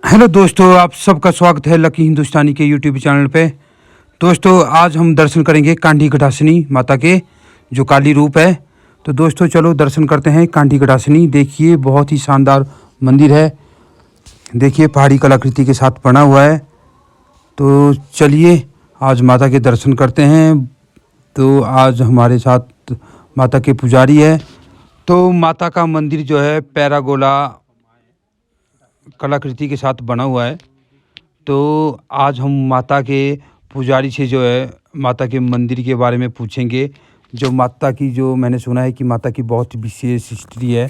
Hello दोस्तों, आप सबका स्वागत है लकी हिंदुस्तानी के यूट्यूब चैनल पे। दोस्तों, आज हम दर्शन करेंगे कांडी घटासनी माता के, जो काली रूप है। तो दोस्तों चलो दर्शन करते हैं कांडी घटासनी। देखिए बहुत ही शानदार मंदिर है। देखिए पहाड़ी कलाकृति के साथ बना हुआ है। तो चलिए आज माता के दर्शन करते हैं। तो आज हमारे साथ माता के पुजारी है। तो माता का मंदिर जो है पैरागोला कलाकृति के साथ बना हुआ है। तो आज हम माता के पुजारी से जो है माता के मंदिर के बारे में पूछेंगे। जो माता की, जो मैंने सुना है कि माता की बहुत विशेष हिस्ट्री है,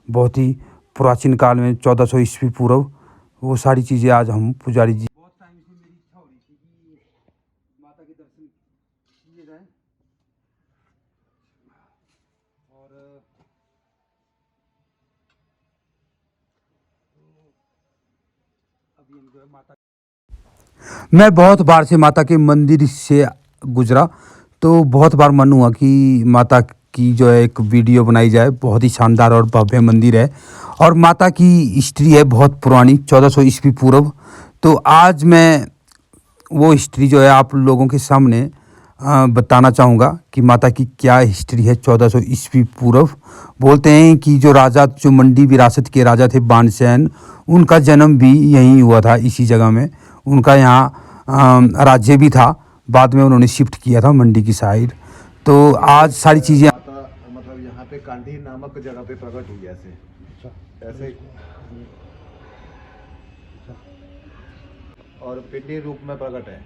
बहुत ही प्राचीन काल में 1400 ईस्वी पूर्व, वो सारी चीज़ें आज हम पुजारी जी। बहुत टाइम से मेरी इच्छा हो रही थी कि माता के दर्शन किए जाएं। और अभी हम जो है माता, मैं बहुत बार से माता के मंदिर से गुजरा, तो बहुत बार मन हुआ कि माता की जो है एक वीडियो बनाई जाए। बहुत ही शानदार और भव्य मंदिर है और माता की हिस्ट्री है बहुत पुरानी, 1400 ईस्वी पूर्व। तो आज मैं वो हिस्ट्री जो है आप लोगों के सामने बताना चाहूँगा कि माता की क्या हिस्ट्री है 1400 ईस्वी पूर्व। बोलते हैं कि जो राजा, जो मंडी विरासत के राजा थे बाणसेन, उनका जन्म भी यहीं हुआ था, इसी जगह में। उनका यहाँ राज्य भी था। बाद में उन्होंने शिफ्ट किया था मंडी की साइड। तो आज सारी चीज़ें माता मतलब यहाँ पे कांडी नामक जगह पे प्रकट हुई ऐसे ऐसे और पिंडी रूप में प्रकट है।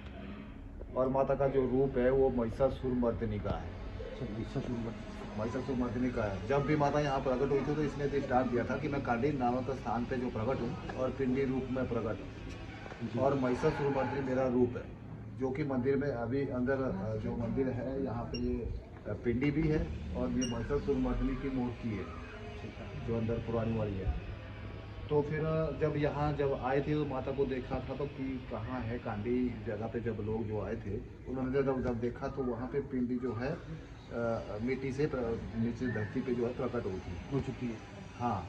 और माता का जो रूप है वो महिषासुरमर्दिनी का है। महिषासुरमर्दिनी का है। जब भी माता यहाँ प्रकट हुई थी तो इसने दृष्टांत दिया था कि मैं कांडी नामक स्थान पे जो प्रकट हूँ और पिंडी रूप में प्रकट हूँ और महिषासुरमर्दिनी मेरा रूप है। जो कि मंदिर में अभी अंदर जो मंदिर है यहाँ पे ये पिंडी भी है और ये महिषासुरमर्दिनी की मूर्ति है जो अंदर पुरानी वाली है। तो फिर जब यहाँ जब आए थे तो माता को देखा था तो कि कहाँ है कांडी जगह पे। जब लोग जो आए थे उन्होंने जब देखा तो वहाँ पे पिंडी जो है मिट्टी से नीचे धरती पे जो है प्रकट हो चुकी है। हाँ,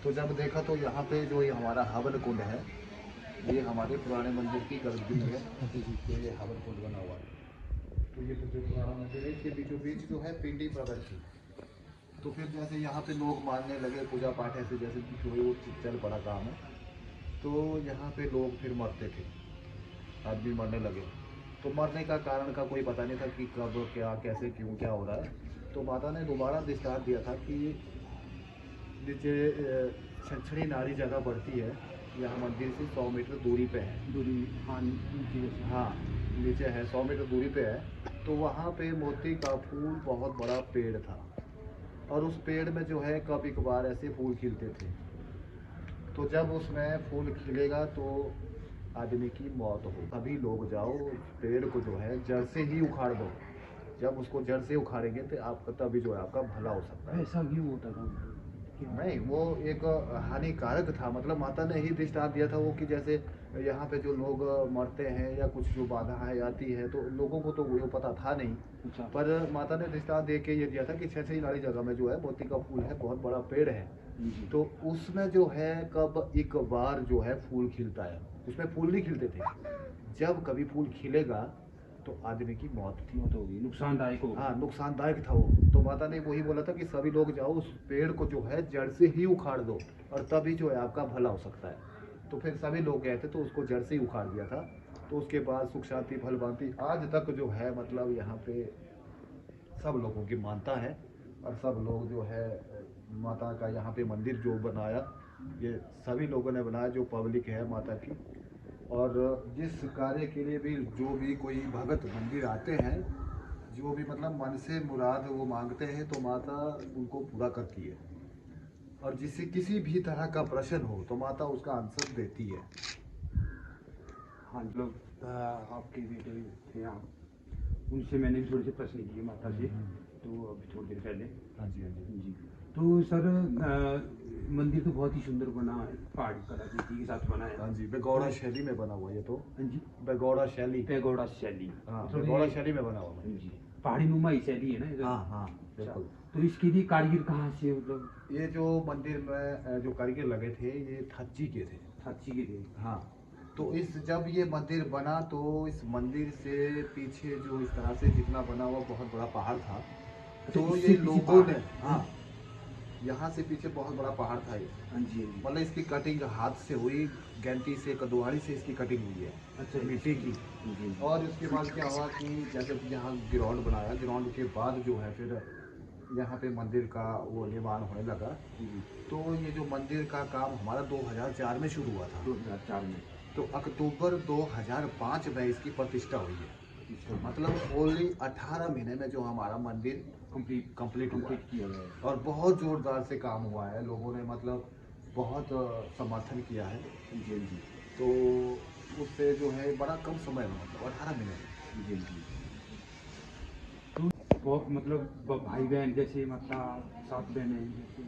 तो जब देखा तो यहाँ पे जो ये हमारा हवन कुंड है, ये हमारे पुराने मंदिर की गर्भगृह है। तो ये हवन कुंड बना हुआ है। तो ये जो पुराना मंदिर है इसके बीचों बीच जो है पिंडी प्रकट थी। तो फिर जैसे यहाँ पे लोग मानने लगे, पूजा पाठ ऐसे जैसे कि वो चल पड़ा काम है, तो यहाँ पे लोग फिर मरते थे, आदमी मरने लगे। तो मरने का कारण का कोई पता नहीं था कि कब क्या कैसे क्यों क्या हो रहा है। तो माता ने दोबारा दृष्टांत दिया था कि नीचे छछड़ी नारी जगह पड़ती है, यहाँ मंदिर से 100 मीटर दूरी पे है। हाँ, नीचे है 100 मीटर दूरी पे है। तो वहाँ पे मोती का फूल बहुत बड़ा पेड़ था और उस पेड़ में जो है कभी कभार ऐसे फूल खिलते थे। तो जब उसमें फूल खिलेगा तो आदमी की मौत हो। अभी लोग जाओ उस पेड़ को जो है जड़ से ही उखाड़ दो। जब उसको जड़ से उखाड़ेंगे तो आपका तभी जो है आपका भला हो सकता है। ऐसा क्यों होता था? नहीं, वो एक हानिकारक था। मतलब माता ने ही दृष्टांत दिया था वो कि जैसे यहाँ पे जो लोग मरते हैं या कुछ जो बाधाएं आती है तो लोगों को तो वो पता था नहीं। अच्छा। पर माता ने दृष्टांत दे के ये दिया था कि छछरी नाली जगह में जो है मोती का फूल है, बहुत बड़ा पेड़ है। तो उसमें जो है कब एक बार जो है फूल खिलता है। उसमें फूल नहीं खिलते थे। जब कभी फूल खिलेगा तो आदमी की मौत थी। मौत होगी, नुकसानदायक होगा। हाँ, नुकसानदायक था वो। तो माता ने वही बोला था कि सभी लोग जाओ उस पेड़ को जो है जड़ से ही उखाड़ दो और तभी जो है आपका भला हो सकता है। तो फिर सभी लोग गए थे तो उसको जड़ से ही उखाड़ दिया था। तो उसके बाद सुख शांति फल भांति आज तक जो है मतलब यहाँ पे सब लोगों की मानता है। और सब लोग जो है माता का यहाँ पे मंदिर जो बनाया, ये सभी लोगों ने बनाया जो पब्लिक है माता की। और जिस कार्य के लिए भी जो भी कोई भगत मंदिर आते हैं, जो भी मतलब मन से मुराद वो मांगते हैं तो माता उनको पूरा करती है। और जिससे किसी भी तरह का प्रश्न हो तो माता उसका आंसर देती है। हाँ, मतलब आपके बेटे थे यहाँ, उनसे मैंने भी थोड़े से प्रश्न किए माता से, तो अभी थोड़ी देर पहले। हाँ जी, हाँ जी, जी। तो सर मंदिर तो बहुत ही सुंदर बना है, पहाड़ी कलाकृति के साथ बना है। हाँ जी, बेगौड़ा शैली में बना हुआ ये तो। हाँ जी, बेगौड़ा शैली। पैगोडा शैली। हाँ, मतलब बेगौड़ा शैली में बना हुआ है। जी, पहाड़ी नुमा ही शैली है ना इधर? हाँ हाँ, अच्छा, बिल्कुल। तो इसके लिए कारीगर कहाँ से, मतलब? ये जो मंदिर में जो कारीगर लगे थे ये थच्ची के थे। अच्छी की थी। हाँ, तो इस जब ये मंदिर बना तो इस मंदिर से पीछे जो इस तरह से जितना बना हुआ बहुत बड़ा पहाड़ था। अच्छा, तो इससे ये पीछे लोगों पहाड़ ने, है? हाँ, यहाँ से पीछे बहुत बड़ा पहाड़ था ये। हाँ जी, हाँ जी। मतलब इसकी कटिंग हाथ से हुई, गैंती से, कदुआड़ी से इसकी कटिंग हुई है, अच्छा, मिट्टी की। जी, जी। और उसके बाद क्या हुआ कि जैसे यहाँ ग्राउंड बनाया, ग्राउंड के बाद जो है फिर यहाँ पे मंदिर का वो निर्माण होने लगा। जी, तो ये जो मंदिर का काम हमारा 2004 में शुरू हुआ था। 2004 में। तो अक्टूबर 2005 में इसकी प्रतिष्ठा हुई है। अच्छा, मतलब ओनली 18 महीने में जो हमारा मंदिर कंप्लीट हुआ है। किया गया है। और बहुत जोरदार से काम हुआ है, लोगों ने मतलब बहुत समर्थन किया है। जी, जी। तो उससे जो है बड़ा कम समय में, मतलब 18 महीने में। जी, जी। तो बहुत मतलब भाई बहन जैसे मतलब 7 बहनें हैं जैसे।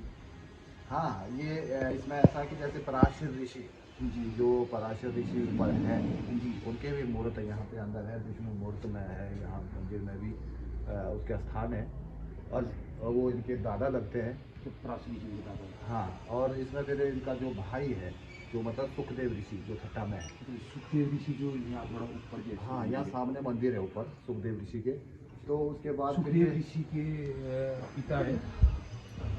हाँ, ये इसमें ऐसा कि जैसे पराशर ऋषि, जी, जो पराशर ऋषि ऊपर हैं, जी। उनके भी मूर्त यहाँ पे अंदर है, विष्णु मूर्त में है, यहाँ मंदिर में भी उसके स्थान है। और वो इनके दादा लगते हैं। तो पराशरी जी बता दो। हाँ, और इसमें फिर इनका जो भाई है, जो मतलब सुखदेव ऋषि, जो छठा में है। तो सुखदेव ऋषि जो यहाँ थोड़ा ऊपर जैसे हाँ, मंदिर यहाँ है। सामने मंदिर है ऊपर सुखदेव ऋषि के। तो उसके बाद फिर सुखदेव ऋषि के पिता है,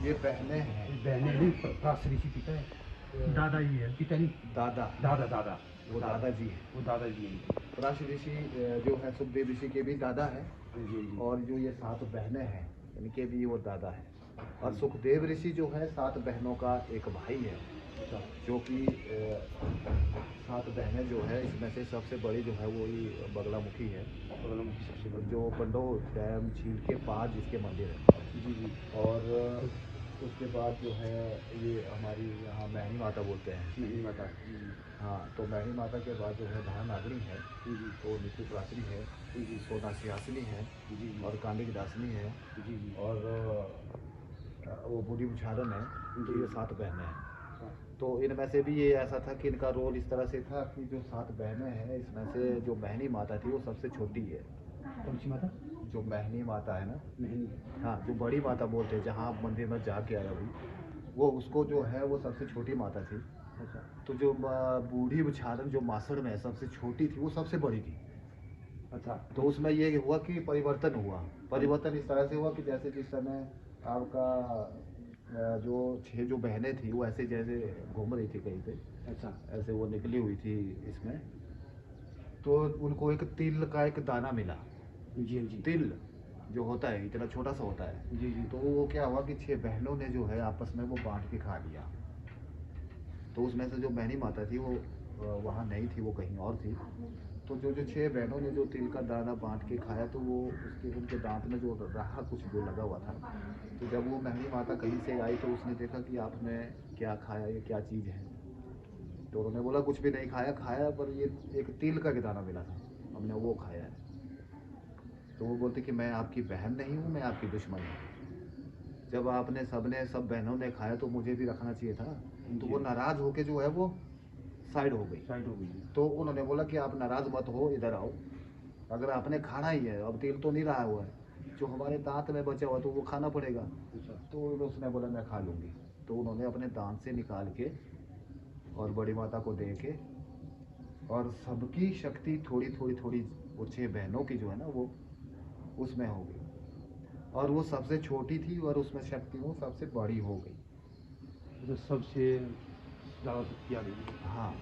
ये बहनें हैं। बहनें नहीं, पराशर ऋषि पिता है, दादा ही है, पिता नहीं, दादा, दादा दादा, वो दादाजी है। वो दादाजी हैं। पराशर ऋषि जो है सुखदेव ऋषि के भी दादा है। जी, जी। और जो ये 7 बहनें हैं, इनके भी वो दादा है। और सुखदेव ऋषि जो है 7 बहनों का एक भाई है, अच्छा, जो कि 7 बहनें जो है, इसमें से सबसे बड़ी जो है वो ही बगलामुखी है, बगलामुखी सबसे बड़ी। जो पंडो डैम झील के पास जिसके मंदिर है। जी, जी। और उसके बाद जो है ये हमारी यहाँ मैहनी माता बोलते हैं। नहीं माता। जी, जी। हाँ, तो मैहनी माता के बाद जो है धानागनी है, जी, जी। तो नीतू प्राचरी है, जी, सोना सियासनी है, जी, जी। और कांडिक दासनी है, जी, जी। और वो बूढ़ी बुछारन है। तो जी। ये 7 बहनें हैं। अच्छा, तो इनमें से भी ये ऐसा था कि इनका रोल इस तरह से था कि जो 7 बहनें हैं, इसमें से जो मैहनी माता थी वो सबसे छोटी है। कौन सी माता? जो मैहनी माता है ना, नहीं। हाँ, जो बड़ी माता बोलते हैं, जहाँ आप मंदिर में जाके आए अभी, वो उसको जो है वो सबसे छोटी माता थी। अच्छा, तो जो बूढ़ी बुछारन जो मासड़ में सबसे छोटी थी, वो सबसे बड़ी थी। अच्छा। तो उसमें ये हुआ कि परिवर्तन हुआ। परिवर्तन इस तरह से हुआ कि जैसे जिस समय आपका जो 6 जो बहनें थी, वो ऐसे जैसे घूम रही थी कहीं पे, अच्छा। ऐसे वो निकली हुई थी इसमें। तो उनको एक तिल का एक दाना मिला। जी, हाँ जी। तिल जो होता है इतना छोटा सा होता है। जी, जी। तो वो क्या हुआ कि 6 बहनों ने जो है आपस में वो बांट के खा लिया। तो उसमें से जो बहनी माता थी वो वहाँ नहीं थी, वो कहीं और थी। तो जो जो 6 बहनों ने जो तिल का दाना बांट के खाया, तो वो उसके उनके दांत में जो रहा कुछ जो लगा हुआ था। तो जब वो महंगी माता कहीं से आई, तो उसने देखा कि आपने क्या खाया, ये क्या चीज़ है। तो उन्होंने बोला कुछ भी नहीं खाया, खाया पर ये एक तिल का दाना मिला था, हमने वो खाया है। तो वो बोलते कि मैं आपकी बहन नहीं हूँ, मैं आपकी दुश्मन हूँ। जब आपने सब बहनों ने खाया तो मुझे भी रखना चाहिए था। तो वो नाराज़ होके जो है वो साइड हो गई। साइड हो गई। तो उन्होंने बोला कि आप नाराज़ मत हो, इधर आओ। अगर आपने खाना ही है, अब तेल तो नहीं रहा हुआ है, जो हमारे दांत में बचा हुआ तो वो खाना पड़ेगा। अच्छा। तो उसने बोला मैं खा लूँगी। तो उन्होंने अपने दांत से निकाल के और बड़ी माता को दे के, और सबकी शक्ति थोड़ी थोड़ी थोड़ी वो 6 बहनों की जो है ना वो उसमें हो गई। और वो सबसे छोटी थी और उसमें शक्ति वो सबसे बड़ी हो गई। मतलब सबसे ज़्यादा शक्ति आ गई। हाँ,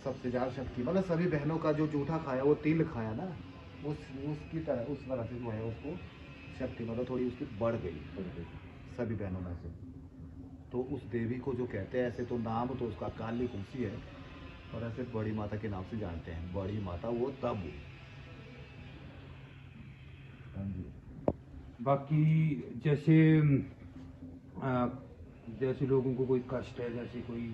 सबसे ज़्यादा शक्ति मतलब सभी बहनों का जो जूठा खाया, वो तिल खाया ना, उसकी तरह उस तरह से जो है उसको शक्ति मतलब थोड़ी उसकी बढ़ गई सभी बहनों में से। तो उस देवी को जो कहते हैं, ऐसे तो नाम तो उसका काली कुंसी है, और ऐसे बड़ी माता के नाम से जानते हैं। बड़ी माता वो तब। हाँ जी। बाकी जैसे आ, जैसे लोगों को कोई कष्ट है, जैसे कोई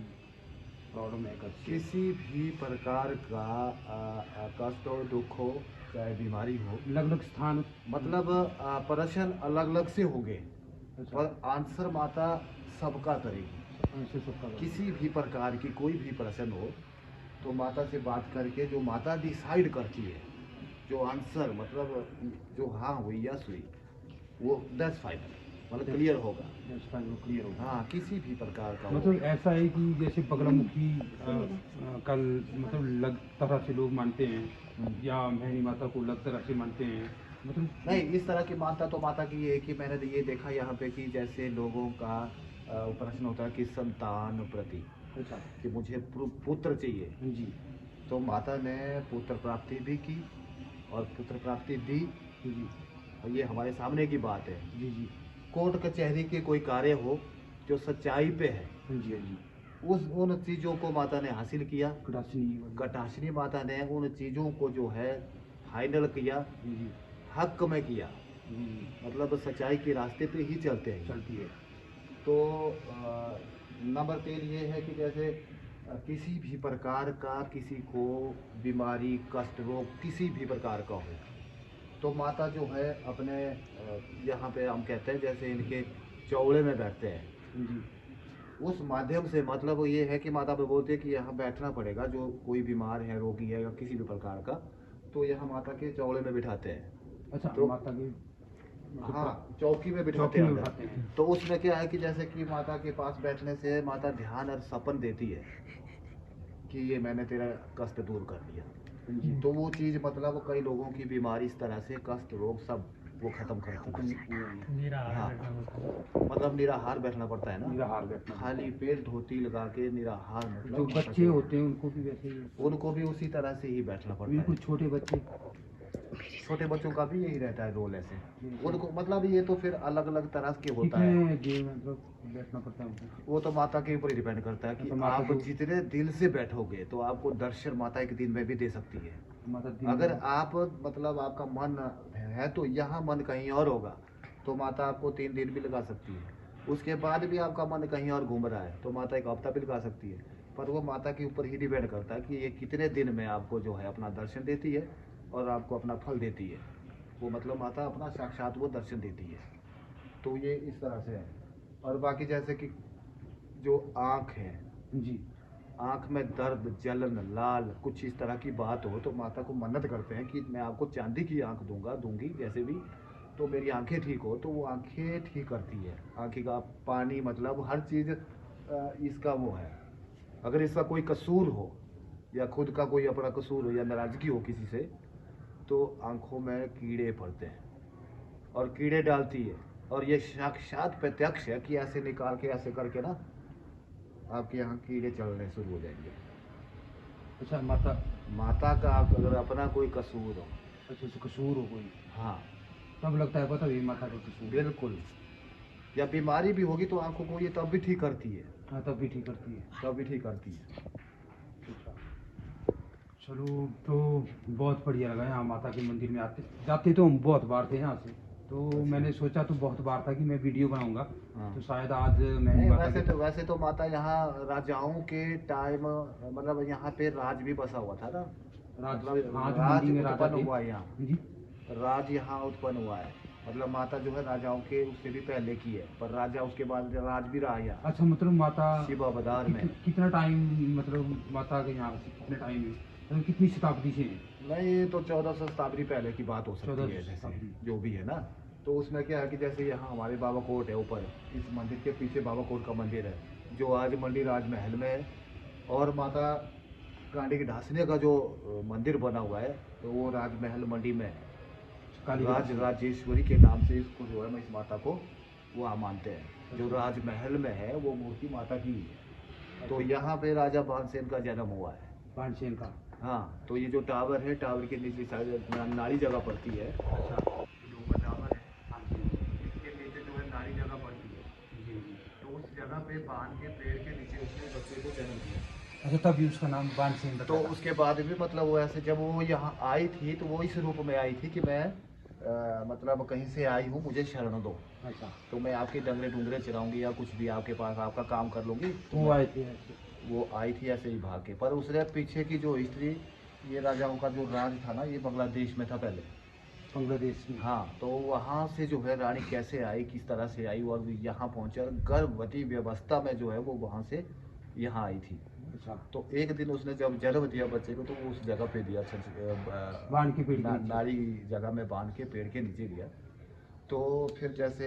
प्रॉब्लम है कष्ट से। किसी भी प्रकार का कष्ट हो, दुख हो, चाहे बीमारी हो, अलग अलग स्थान। मतलब प्रश्न अलग अलग से होंगे, अच्छा। पर आंसर माता सबका करेगी। ऐसे सबका करना। किसी भी प्रकार की कोई भी प्रश्न हो, तो माता से बात करके जो माता डिसाइड करती है, जो आंसर मतलब जो हाँ हुई, यस हुई, वो 10 फाइनल। मतलब क्लियर होगा। क्लियर होगा। हाँ, किसी भी प्रकार का हो। मतलब ऐसा है कि जैसे बगलामुखी कल मतलब अलग तरह से लोग मानते हैं या मैनी माता को अलग तरह से मानते हैं, मतलब नहीं, इस तरह की मानता तो माता की ये है कि मैंने तो ये देखा यहाँ पे कि जैसे लोगों का प्रश्न होता है कि संतान प्रति, अच्छा कि मुझे पुत्र चाहिए, जी तो माता ने पुत्र प्राप्ति भी की और पुत्र प्राप्ति दी। जी और ये हमारे सामने की बात है। जी जी कोर्ट कचहरी के कोई कार्य हो जो सच्चाई पे है, जी जी उस उन चीज़ों को माता ने हासिल किया। कटासनी वाली। कटाशनी माता ने उन चीज़ों को जो है फाइनल किया, जी हक में किया, जी मतलब सच्चाई के रास्ते पे ही चलते हैं। चलती है। तो नंबर 3 ये है कि जैसे किसी भी प्रकार का किसी को बीमारी, कष्ट, रोग किसी भी प्रकार का हो, तो माता जो है अपने यहाँ पे हम कहते हैं जैसे इनके चौड़े में बैठते हैं, जी उस माध्यम से मतलब ये है कि माता पे बोलते हैं कि यहाँ बैठना पड़ेगा, जो कोई बीमार है, रोगी है या किसी भी प्रकार का, तो यहाँ माता के चौड़े में बिठाते हैं। अच्छा तो माता के मतलब हाँ, चौकी में बिठाते चौकी हैं में अंदर। बिठाते हैं। तो उसमें क्या है कि जैसे कि माता के पास बैठने से माता ध्यान और सपन देती है कि ये मैंने तेरा कष्ट दूर कर दिया। जी तो वो चीज़ मतलब कई लोगों की बीमारी इस तरह से, कष्ट, रोग सब वो खत्म करती है। हाँ, मतलब निराहार बैठना पड़ता है ना, निराहार बैठना पड़ता खाली पेट धोती लगा के निराहार, है। मतलब जो माता बच्चे के होते हैं उनको भी वैसे ही होता है। उनको भी उसी तरह से ही बैठना पड़ता बिल्कुल है। छोटे बच्चे छोटे बच्चों का भी यही रहता है रोल ऐसे। बिल्कुल। उनको मतलब ये तो फिर अलग अलग तरह के होता है। कितने देर मतलब बैठना पड़ता है उनको? वो तो माता के ऊपर ही डिपेंड करता है कि तो माता आप को जितने दिल से बैठोगे तो आपको दर्शन माता एक दिन में भी दे सकती है। माता दिन अगर में आप मतलब आपका मन है तो यहाँ, मन कहीं और होगा, तो माता आपको 3 दिन भी लगा सकती है। उसके बाद भी आपका मन कहीं और घूम रहा है तो माता एक हफ्ता भी लगा सकती है। पर वो माता के ऊपर ही डिपेंड करता है कि ये कितने दिन में आपको जो है अपना दर्शन देती है और आपको अपना फल देती है। वो मतलब माता अपना साक्षात वो दर्शन देती है। तो ये इस तरह से है। और बाकी जैसे कि जो आँख है, जी आँख में दर्द, जलन, लाल कुछ इस तरह की बात हो तो माता को मन्नत करते हैं कि मैं आपको चांदी की आँख दूंगी जैसे भी, तो मेरी आंखें ठीक हो, तो वो आंखें ठीक करती है। आँखें का पानी मतलब हर चीज़ इसका वो है। अगर इसका कोई कसूर हो या खुद का कोई अपना कसूर हो या नाराज़गी हो किसी से, तो आँखों में कीड़े पड़ते हैं और कीड़े डालती है। और ये साक्षात प्रत्यक्ष है कि ऐसे निकाल के ऐसे करके ना आपके यहाँ कीड़े चलने शुरू हो जाएंगे। अच्छा माता माता का अगर अपना कोई कसूर हो, अच्छा से कसूर हो कोई हाँ तब लगता है पता भी माता का कसूर है। बिल्कुल, या बीमारी भी होगी तो आंखों को ये तब भी ठीक करती है, हाँ तब भी ठीक करती है। तब भी ठीक करती है। अच्छा चलो तो बहुत बढ़िया लगा यहाँ माता के मंदिर में आते जाते तो हम बहुत बार थे यहाँ से, तो अच्छा। मैंने सोचा तो बहुत बार था कि मैं वीडियो बनाऊंगा, हाँ। तो शायद आज मैं नहीं, माता वैसे के तो माता यहाँ राजाओं के टाइम, मतलब यहाँ पे राज भी बसा हुआ था ना, राज मतलब हाँ जो राज मंडी में राजा उत्पन्न थे हुआ है यहाँ, जी राज यहाँ उत्पन्न हुआ है। मतलब माता जो है राजाओं के उससे भी पहले की है, पर राजा उसके बाद राज भी रहा यहाँ अच्छा मतलब माता शिव अवतार में। कितना टाइम मतलब माता के यहाँ से कितने टाइम है मतलब कितनी शताब्दी से है? नहीं, ये तो 1400 शताब्दी पहले की बात हो सकती 14 है, जैसे शताब्दी जो भी है ना। तो उसमें क्या है कि जैसे यहाँ हमारे बाबा कोट है ऊपर, इस मंदिर के पीछे बाबा कोट का मंदिर है, जो आज मंडी राजमहल में है। और माता कांडी की ढासने का जो मंदिर बना हुआ है, तो वो राजमहल मंडी में है। काली राजेश्वरी के नाम से इसको जो है, मैं इस माता को वहाँ मानते हैं। जो राजमहल में है वो मूर्ति माता की ही है। तो यहाँ पे राजा भानसेन का जन्म हुआ है। पानसेन का हाँ, तो ये जो टावर है, टावर के नीचे साइड नाली जगह पड़ती है। अच्छा जो ऊपर टावर है, इसके नीचे जो है नाली जगह पड़ती है। जी जी तो उस जगह पे बांध के पेड़ के नीचे उसने बच्चे को जन्म दिया। अच्छा तभी उसका नाम पानसेन तो रखा था। उसके बाद भी मतलब वो ऐसे जब वो यहाँ आई थी तो वो इस रूप में आई थी कि मैं मतलब कहीं से आई हूँ, मुझे शरण दो, अच्छा तो मैं आपकी डंगरे डूंगरे चराऊंगी या कुछ भी आपके पास आपका काम कर लूँगी। तो वो आए थे ऐसे वो आई थी ऐसे ही भाग के। पर उसने पीछे की जो हिस्ट्री, ये राजाओं का जो राज था ना, ये बांग्लादेश में था पहले। बांग्लादेश में। हाँ, तो वहाँ से जो है रानी कैसे आई, किस तरह से आई और यहाँ पहुँचा, गर्भवती व्यवस्था में जो है वो वहाँ से यहाँ आई थी। अच्छा तो एक दिन उसने जब जन्म दिया बच्चे को, तो वो उस जगह पे दिया, बांध के पेड़ के नीचे। नाली जगह में बांध के पेड़ के नीचे दिया। तो फिर जैसे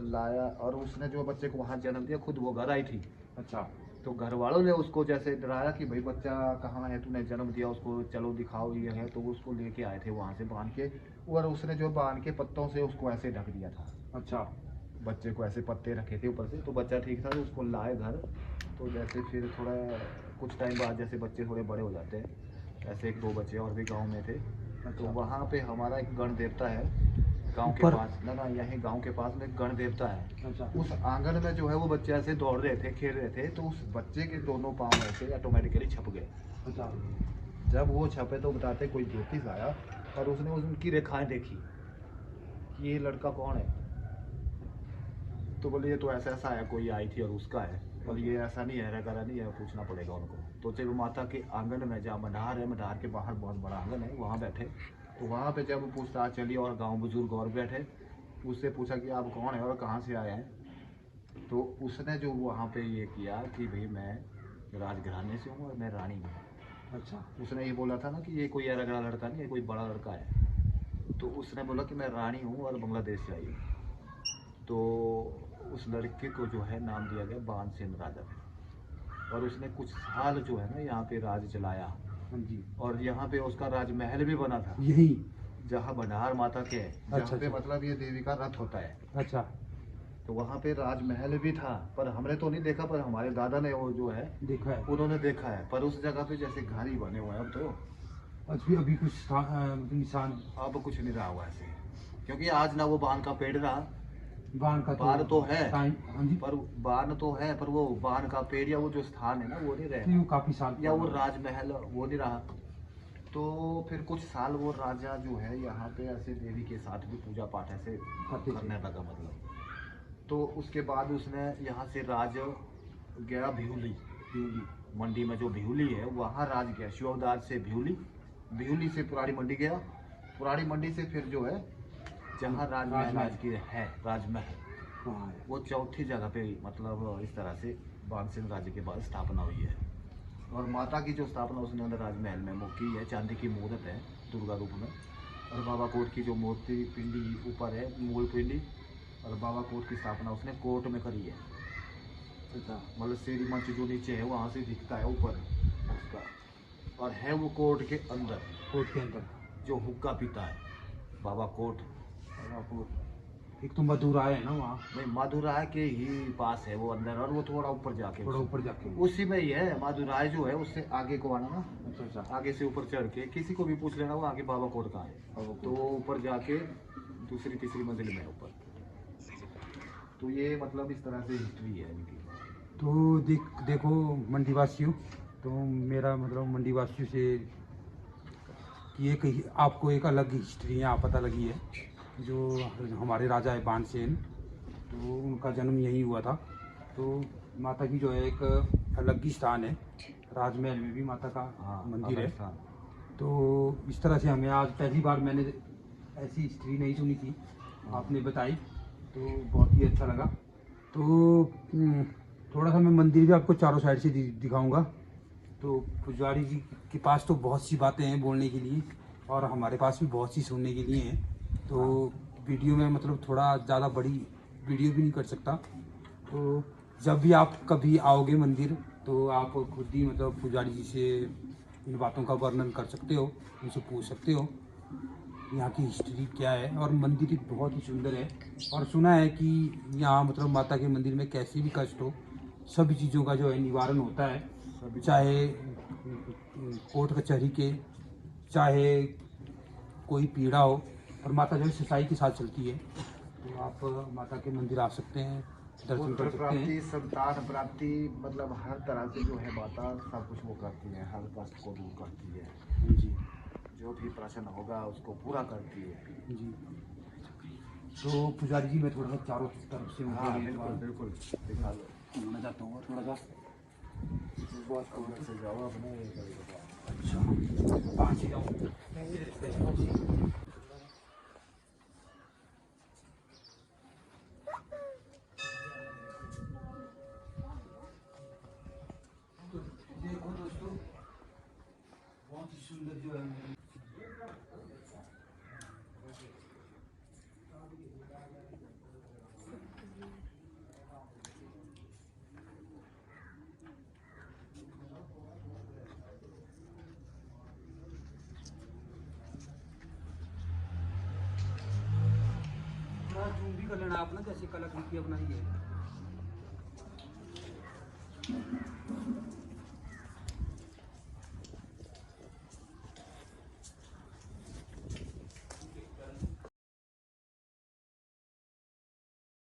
लाया और उसने जो बच्चे को वहाँ जन्म दिया खुद वो घर आई थी। अच्छा तो घर वालों ने उसको जैसे डराया कि भाई बच्चा कहाँ है, तूने जन्म दिया उसको, चलो दिखाओ ये है। तो वो उसको लेके आए थे वहाँ से बांध के, और उसने जो बांध के पत्तों से उसको ऐसे ढक दिया था। अच्छा बच्चे को ऐसे पत्ते रखे थे ऊपर से, तो बच्चा ठीक था। तो उसको लाए घर। तो जैसे फिर थोड़ा कुछ टाइम बाद जैसे बच्चे थोड़े बड़े हो जाते हैं, ऐसे एक दो बच्चे और भी गांव में थे। तो अच्छा वहाँ पे हमारा एक गण देवता है गांव के ऊपर पास, ना यहीं गांव के पास में एक गण देवता है। अच्छा उस आंगन में जो है वो बच्चे ऐसे दौड़ रहे थे, खेल रहे थे, तो उस बच्चे के दोनों पाँव ऐसे ऑटोमेटिकली छप गए। अच्छा जब वो छपे तो बताते कोई ज्योतिष आया और उसने उनकी रेखाएं देखी कि ये लड़का कौन है। तो बोले ये तो ऐसा ऐसा है, कोई आई थी और उसका है, और ये ऐसा नहीं है, रगरा नहीं है, पूछना पड़ेगा उनको। तो जब माता के आंगन में जहाँ मढ़ार है, मढ़ार के बाहर बहुत बड़ा आंगन है, वहाँ बैठे। तो वहाँ पे जब पूछताछ चली और गांव बुजुर्ग और बैठे, उससे पूछा कि आप कौन है और कहाँ से आए हैं। तो उसने जो वहाँ पे ये किया कि भाई मैं राजघराने से हूँ और मैं रानी हूँ। अच्छा उसने ये बोला था ना कि ये कोई रगड़ा लड़का नहीं है, कोई बड़ा लड़का है। तो उसने बोला कि मैं रानी हूँ और बांग्लादेश से आई हूँ। तो उस लड़के को जो है नाम दिया गया बानसेन राजा। और उसने कुछ साल जो है ना यहाँ पे राज चलाया। हाँ जी और यहाँ पे उसका राजमहल भी बना था, यही जहाँ भंडार माता के है, जहाँ अच्छा पे अच्छा मतलब ये देवी का रथ होता है। अच्छा तो वहाँ पे राजमहल भी था, पर हमने तो नहीं देखा, पर हमारे दादा ने वो जो है देखा है उन्होंने देखा है। पर उस जगह पे जैसे घर ही बने हुए हैं अब तो, अभी कुछ निशान है अब कुछ नहीं रहा हुआ ऐसे। क्योंकि आज ना वो बांध का पेड़ रहा, बाण का बाण तो है, टाइम हाँ जी पर बाण तो है, पर वो बाण का पेड़ या वो जो स्थान है ना वो नहीं तो ये रहे, काफी साल या वो पुराना है। राजमहल वो नहीं रहा। तो फिर कुछ साल वो राजा जो है यहाँ पे ऐसे देवी के साथ भी पूजा पाठ ऐसे करते थे। करने लगा मतलब। तो उसके बाद उसने यहाँ से राज गया भिहुली। भिहुली मंडी में जो भिहुली है वहाँ राज गया, शिवदार से भिहुली, भिहुली से पुरानी मंडी गया, पुरानी मंडी से फिर जो है जहाँ राजमहल आज की है राजमहल, हाँ है। वो चौथी जगह पे मतलब इस तरह से बाणसिंह राज्य के बाद स्थापना हुई है। और माता की जो स्थापना उसने अंदर राजमहल में वो की है, चांदी की मूर्त है दुर्गा रूप में। और बाबा कोट की जो मूर्ति पिंडी ऊपर है मूल पिंडी, और बाबा कोट की स्थापना उसने कोट में करी है। अच्छा मतलब श्री मंच जो नीचे है वहाँ से दिखता है ऊपर उसका, और है वो कोट के अंदर कोर्ट के अंदर जो हुक्का पीता है बाबा कोट। एक तो मधुराय है ना वहाँ नहीं, मधुराय के ही पास है वो अंदर, और वो थोड़ा ऊपर जाके थोड़ा ऊपर जाके उसी में ही है। मधुराय जो है उससे आगे को आना ना, अच्छा अच्छा आगे से ऊपर चढ़ के किसी को भी पूछ लेना वो आगे बाबा कोट कहाँ है, तो वो ऊपर जाके दूसरी तीसरी मंजिल में है ऊपर। तो ये मतलब इस तरह से हिस्ट्री है इनकी। तो देखो मंडी वासियों, तो मेरा मतलब मंडी वासियों से कि एक आपको एक अलग हिस्ट्री यहाँ पता लगी है। जो हमारे राजा है बाणसेन, तो उनका जन्म यहीं हुआ था। तो माता की जो है एक अलग ही स्थान है, राजमहल में भी माता का मंदिर है। स्थान। तो इस तरह से हमें आज पहली बार मैंने ऐसी हिस्ट्री नहीं सुनी थी, आपने बताई तो बहुत ही अच्छा लगा। तो थोड़ा सा मैं मंदिर भी आपको चारों साइड से दिखाऊंगा। तो पुजारी जी के पास तो बहुत सी बातें हैं बोलने के लिए, और हमारे पास भी बहुत सी सुनने के लिए हैं। तो वीडियो में मतलब थोड़ा ज़्यादा बड़ी वीडियो भी नहीं कर सकता। तो जब भी आप कभी आओगे मंदिर, तो आप खुद ही मतलब पुजारी जी से इन बातों का वर्णन कर सकते हो, उनसे पूछ सकते हो यहाँ की हिस्ट्री क्या है। और मंदिर बहुत ही सुंदर है, और सुना है कि यहाँ मतलब माता के मंदिर में कैसे भी कष्ट हो, सभी चीज़ों का जो है निवारण होता है, चाहे कोर्ट कचहरी के, चाहे कोई पीड़ा हो, और माता जो है सच्चाई के साथ चलती है। तो आप माता के मंदिर आ सकते हैं, दर्शन कर पुत्र सकते प्राप्ति, हैं। संतान प्राप्ति, मतलब हर तरह से जो है माता सब कुछ वो करती है, हर कष्ट को दूर करती है, जी जो भी प्रश्न होगा उसको पूरा करती है। जी। तो पुजारी जी मैं थोड़ा सा चारों तरफ से हाँ उनके बिल्कुल बिल्कुल, दिखा लो। घूमना चाहता हूँ थोड़ा सा। बहुत अंदर से जाओ अपने ये करो। अच्छा पाँच ही जाऊँ। तो देखो दोस्तों, बहुत ही सुंदर जो है रूम भी कर लेना अपना, जैसे कलाकृति अपना ही है।